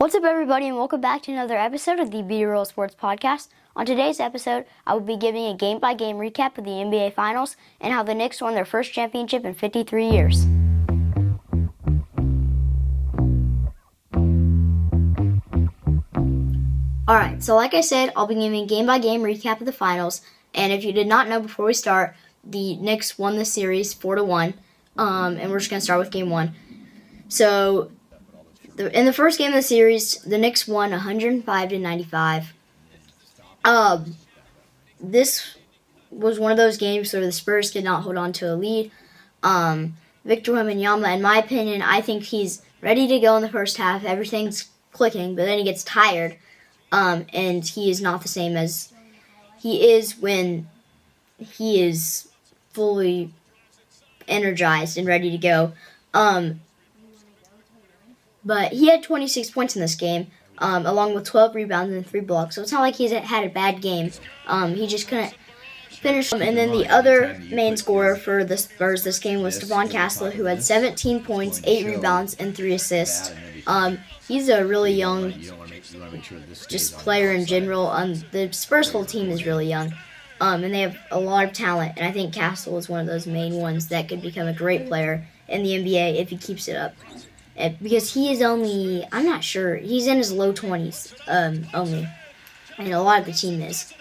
What's up, everybody, and welcome back to another episode of the Be Real Sports Podcast. On today's episode, I will be giving a game-by-game recap of the NBA Finals and how the Knicks won their first championship in 53 years. Alright, so like I said, I'll be giving a game-by-game recap of the Finals, and if you did not know before we start, the Knicks won the series 4-1, and we're just going to start with Game 1. So, in the first game of the series, the Knicks won 105-95. This was one of those games where the Spurs did not hold on to a lead. Victor Wembanyama, in my opinion, I think he's ready to go in the first half. Everything's clicking, but then he gets tired, and he is not the same as he is when he is fully energized and ready to go. But he had 26 points in this game, along with 12 rebounds and 3 blocks. So it's not like he's had a bad game. He just couldn't finish. And then the other main scorer for the Spurs this game was Stephon Castle, who had 17 points, 8 rebounds, and 3 assists. He's a really young just player in general. The Spurs whole team is really young, and they have a lot of talent. And I think Castle is one of those main ones that could become a great player in the NBA if he keeps it up. Because he is only, I'm not sure, he's in his low 20s only, and a lot of the team is.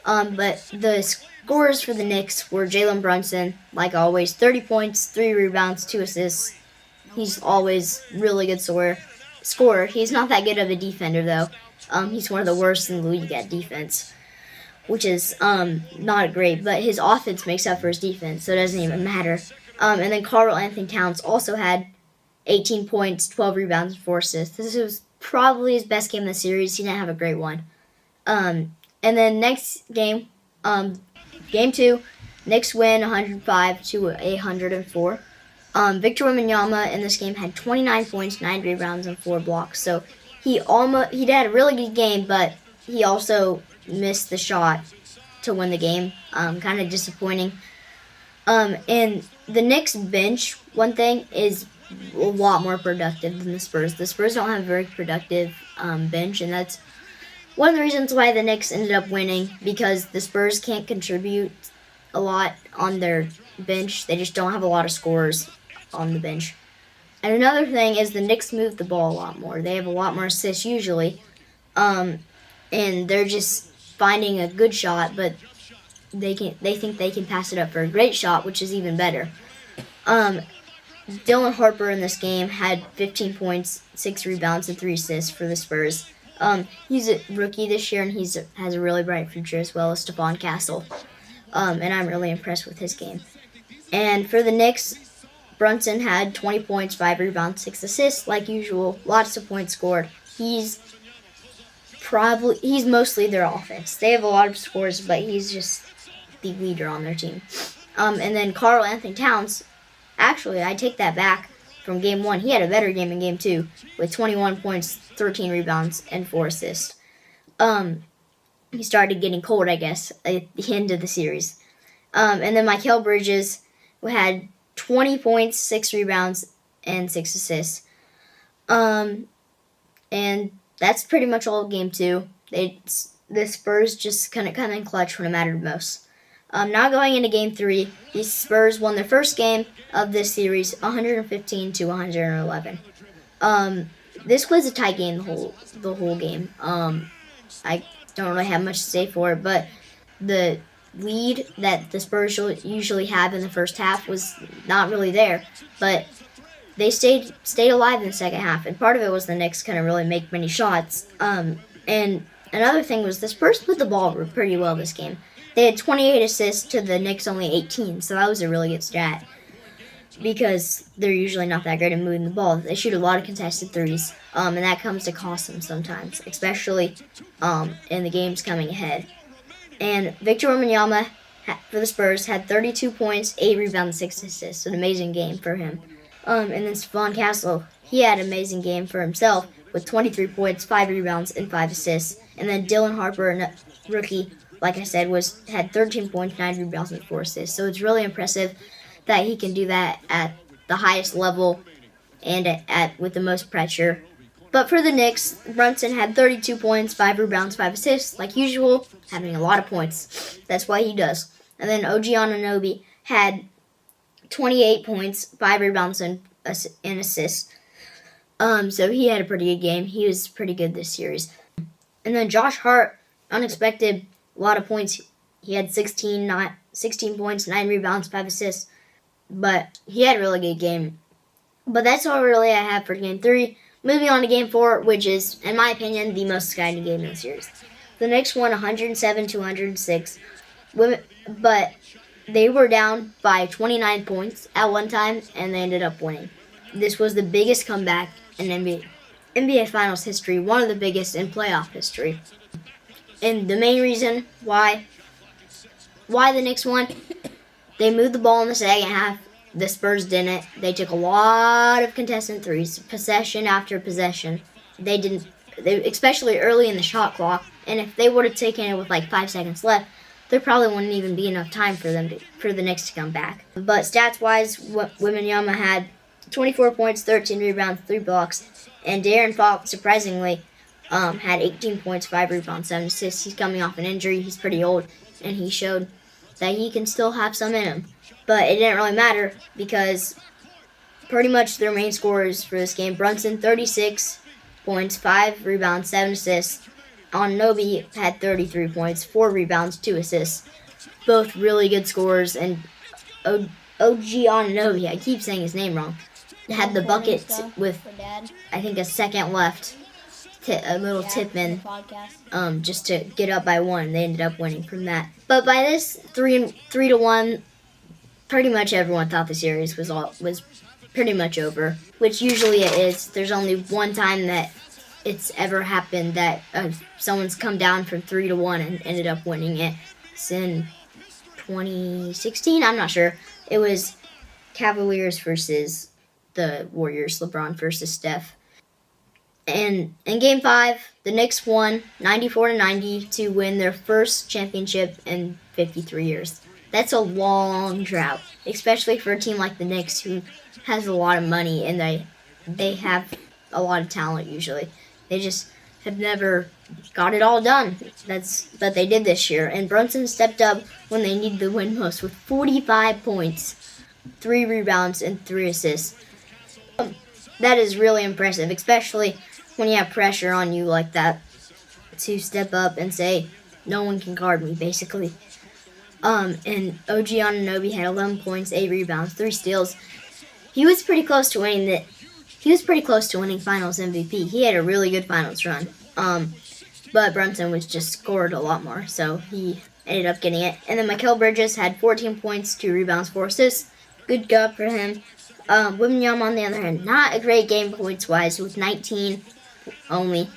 But the scores for the Knicks were Jalen Brunson, like always, 30 points, 3 rebounds, 2 assists. He's always really good scorer. He's not that good of a defender, though. He's one of the worst in the league at defense, which is not great, but his offense makes up for his defense, so it doesn't even matter. And then Karl-Anthony Towns also had 18 points, 12 rebounds, and 4 assists. This was probably his best game of the series. He didn't have a great one. And then next game, Game 2, Knicks win 105-104. Victor Wembanyama in this game had 29 points, 9 rebounds, and 4 blocks. So he had a really good game, but he also missed the shot to win the game. Kind of disappointing. And the Knicks bench, one thing, is a lot more productive than the Spurs. The Spurs don't have a very productive bench, and that's one of the reasons why the Knicks ended up winning, because the Spurs can't contribute a lot on their bench. They just don't have a lot of scorers on the bench. And another thing is the Knicks move the ball a lot more. They have a lot more assists usually, and they're just finding a good shot, but they think they can pass it up for a great shot, which is even better. Dylan Harper in this game had 15 points, 6 rebounds, and 3 assists for the Spurs. He's a rookie this year, and has a really bright future, as well as Stephon Castle. And I'm really impressed with his game. And for the Knicks, Brunson had 20 points, 5 rebounds, 6 assists, like usual. Lots of points scored. He's mostly their offense. They have a lot of scores, but he's just the leader on their team. And then Karl-Anthony Towns, actually, I take that back from Game 1. He had a better game in Game 2 with 21 points, 13 rebounds, and 4 assists. He started getting cold, I guess, at the end of the series. And then Mikal Bridges had 20 points, 6 rebounds, and 6 assists. And that's pretty much all of Game 2. The Spurs just kind of come in clutch when it mattered most. Now going into Game 3, the Spurs won their first game of this series, 115-111. This was a tight game the whole game. I don't really have much to say for it, but the lead that the Spurs usually have in the first half was not really there. But they stayed alive in the second half, and part of it was the Knicks couldn't really make many shots. And another thing was the Spurs put the ball pretty well this game. They had 28 assists to the Knicks only 18, so that was a really good stat, because they're usually not that great at moving the ball. They shoot a lot of contested threes, and that comes to cost them sometimes, especially in the games coming ahead. And Victor Wembanyama for the Spurs had 32 points, 8 rebounds, 6 assists. An amazing game for him. And then Stephon Castle, he had an amazing game for himself with 23 points, 5 rebounds, and 5 assists. And then Dylan Harper, rookie, like I said, had 13 points, 9 rebounds, and 4 assists. So it's really impressive that he can do that at the highest level and with the most pressure. But for the Knicks, Brunson had 32 points, 5 rebounds, 5 assists, like usual, having a lot of points. That's what he does. And then OG Anunoby had 28 points, 5 rebounds, and assists. So he had a pretty good game. He was pretty good this series. And then Josh Hart, unexpected, a lot of points. He had 16 points, 9 rebounds, 5 assists. But he had a really good game. But that's all really I have for Game 3. Moving on to Game 4, which is, in my opinion, the most exciting game in the series. The Knicks won 107-106, but they were down by 29 points at one time, and they ended up winning. This was the biggest comeback in NBA Finals history, one of the biggest in playoff history. And the main reason why the Knicks won, they moved the ball in the second half. The Spurs didn't. They took a lot of contested threes, possession after possession. They didn't, especially early in the shot clock. And if they would have taken it with like 5 seconds left, there probably wouldn't even be enough time for the Knicks to come back. But stats-wise, Wembanyama had 24 points, 13 rebounds, 3 blocks, and De'Aaron Fox, surprisingly, had 18 points, 5 rebounds, 7 assists. He's coming off an injury. He's pretty old, and he showed that he can still have some in him. But it didn't really matter because pretty much their main scorers for this game, Brunson, 36 points, 5 rebounds, 7 assists. Anunoby had 33 points, 4 rebounds, 2 assists. Both really good scorers. And OG Anunoby, I keep saying his name wrong, had the bucket with, I think, a second left. A little tip in, just to get up by 1. They ended up winning from that. But by this 3-1, pretty much everyone thought the series was pretty much over, which usually it is. There's only one time that it's ever happened that someone's come down from 3-1 and ended up winning it. It's in 2016. I'm not sure. It was Cavaliers versus the Warriors. LeBron versus Steph. And in Game 5, the Knicks won 94-90 to win their first championship in 53 years. That's a long drought, especially for a team like the Knicks who has a lot of money and they have a lot of talent usually. They just have never got it all done. But they did this year. And Brunson stepped up when they needed the win most with 45 points, 3 rebounds, and 3 assists. That is really impressive, especially when you have pressure on you like that, to step up and say, no one can guard me, basically. And OG Anunoby had 11 points, 8 rebounds, 3 steals. He was pretty close to winning Finals MVP. He had a really good Finals run. But Brunson was just scored a lot more, so he ended up getting it. And then Mikal Bridges had 14 points, 2 rebounds, 4 assists. Good job for him. Wembanyama, on the other hand, not a great game points-wise, with 19 only.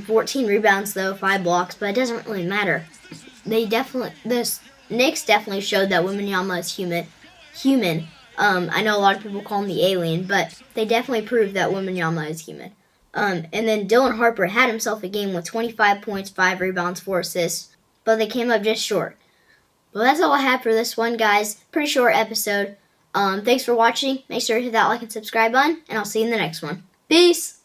14 rebounds, though, 5 blocks, but it doesn't really matter. The Knicks definitely showed that Wembanyama is human. I know a lot of people call him the alien, but they definitely proved that Wembanyama is human. And then Dylan Harper had himself a game with 25 points, 5 rebounds, 4 assists, but they came up just short. Well, that's all I have for this one, guys. Pretty short episode. Thanks for watching. Make sure to hit that like and subscribe button, and I'll see you in the next one. Peace!